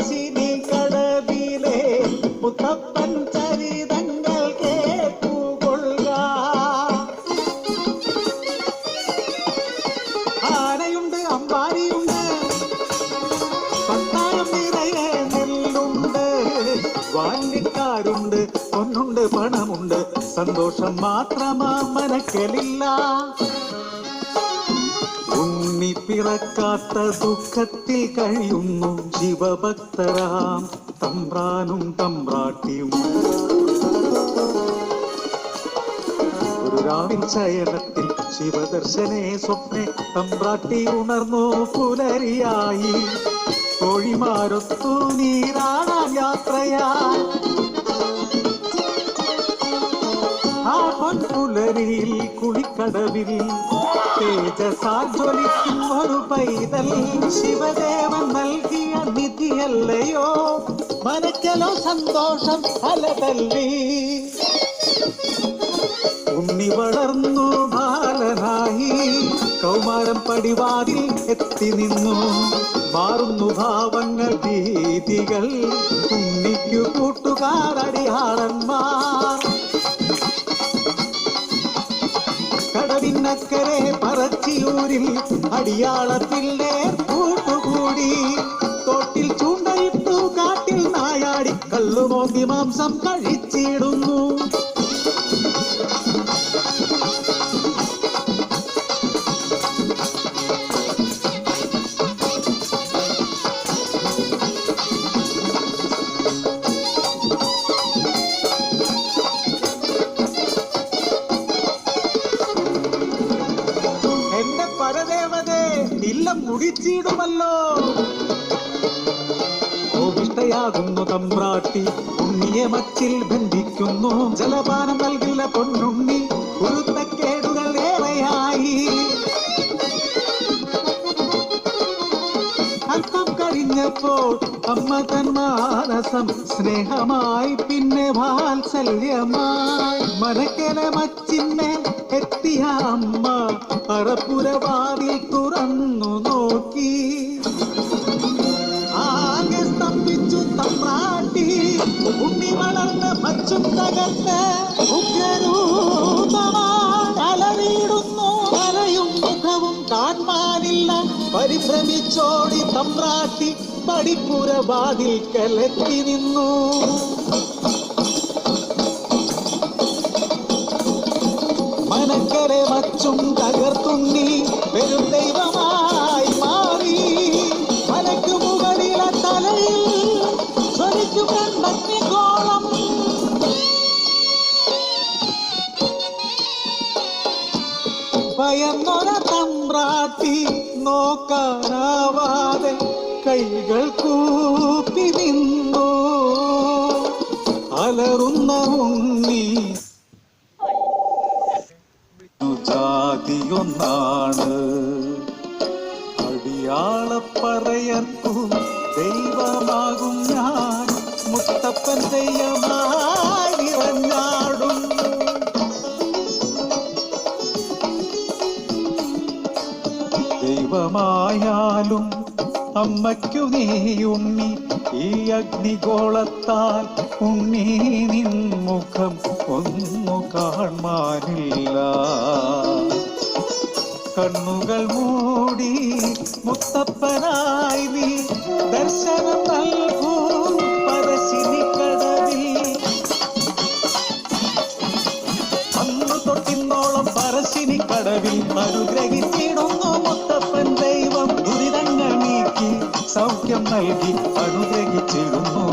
പറശ്ശിനി കടവിലെ മുത്തപ്പൻ ചരിതങ്ങൾ കേട്ടുകൊള്ളുക. ആനയുണ്ട്, അമ്പാരിയുണ്ട്, പത്തായം നിറയെ നെല്ലുണ്ട്, വാല്യക്കാരുണ്ട്, പൊന്നുണ്ട്, പണമുണ്ട്, സന്തോഷം മാത്രമാ മനക്കലില്ല. ഉണ്ണി പിറക്കാത്ത ദുഃഖത്തിൽ കഴിയുന്നു ശിവഭക്തരാം തമ്പ്രാനും തമ്പ്രാട്ടിയും. ഒരു രാവിൽ ശയനത്തിൽ ശിവദർശനേ സ്വപ്നെ തമ്പ്രാട്ടി ഉണർന്നു പുലരിയായി. കോഴിമാരൊത്തു നീരാടാൻ യാത്രയായി. ആ പൊൻപുലരിയിൽ കുളിക്കടവിൽ തേജസാൽ ജ്വലിക്കും ഒരു പൈതൽ ശിവദേവൻ നൽകിയ നിധിയല്ലയോ. മനക്കലോ സന്തോഷം അലതല്ലി. ഉണ്ണി വളർന്നു ബാലനായി കൗമാരം പടിവാതിൽ എത്തി നിന്നു. മാറുന്നു ഭാവങ്ങൾ ഭീതികൾ, ഉണ്ണിക്കു കൂട്ടുകാരടിയാളന്മാർ. കടവിനക്കരെ പറച്ചിയൂരിൽ അടിയാളത്തിലെ കൂട്ടുകൂടി. തോട്ടിൽ ചൂണ്ടയിട്ടു കാട്ടിൽ നായാടി കള്ളുമോക്കി മാംസം കഴിച്ചിടുന്നു. ഇല്ലം മുടിച്ചിടുമല്ലോ. കോപിഷ്ടയാകുന്നു തമ്പ്രാട്ടി, ഉണ്ണിയെ മച്ചിൽ ബന്ധിക്കുന്നു. ജലപാനം നൽകില്ല പൊന്നുണ്ണി, കുരുത്തക്കേടുകൾ ഏറെയായി. അല്പം കഴിഞ്ഞപ്പോൾ അമ്മ തൻ മാനസം സ്നേഹമായി, പിന്നെ വാത്സല്യമായി. മനക്കല മച്ചിന്നെ എത്തിയ അമ്മ അറപ്പുരവാതിൽ തുറന്നു നോക്കി. ആകെ സ്തംഭിച്ചു തമ്പ്രാട്ടി. ഉണ്ണി വളർന്ന് മച്ചും തകർന്ന് ഉഗ്രരൂപമായി അലറിയിടുന്നു. തലയും മുഖവും കാണാനില്ല. പരിഭ്രമിച്ചോടി തമ്പ്രാട്ടി പടിപ്പുരവാതിൽ കലക്കി നിന്നു. മനക്കരെ മച്ചും തകർത്തുണ്ണി വെറും ദൈവമായി മാറി. മലക്കു മുകളിലെ തലയിൽ ജ്വലിക്കും കണ്ണഗ്നിഗോളം. ഭയന്നൊര തമ്പ്രാട്ടി നോക്കാനാവാതെ കൈകൾ കൂപ്പി നിന്നു. അലറുന്ന ഉണ്ണി ജാതിയൊന്നാണ്. അടിയാളപ്പറയർക്കു ദൈവമാകും ഞാൻ, മുത്തപ്പൻ ദൈവമായി നിറഞ്ഞാടും. ദൈവമായാലും അമ്മയ്ക്കു നീ ഉണ്ണി, ഈ അഗ്നിഗോളത്താൽ ഉണ്ണി നിൻ മുഖം ഒന്നു കാണാനില്ല. കണ്ണുകൾ മൂടി മുത്തപ്പനായി നീ ദർശനം നൽകൂ പറശ്ശിനി കടവിൽ. അന്നു തൊട്ടിന്നോളം പറശ്ശിനി കടവിൽ അനുഗ്രഹിച്ചിടുന്നു മുത്തപ്പൻ ദൈവം. ദുരിതങ്ങൾ നീക്കി സൗഖ്യം നൽകി അനുഗ്രഹിച്ചിടുന്നു.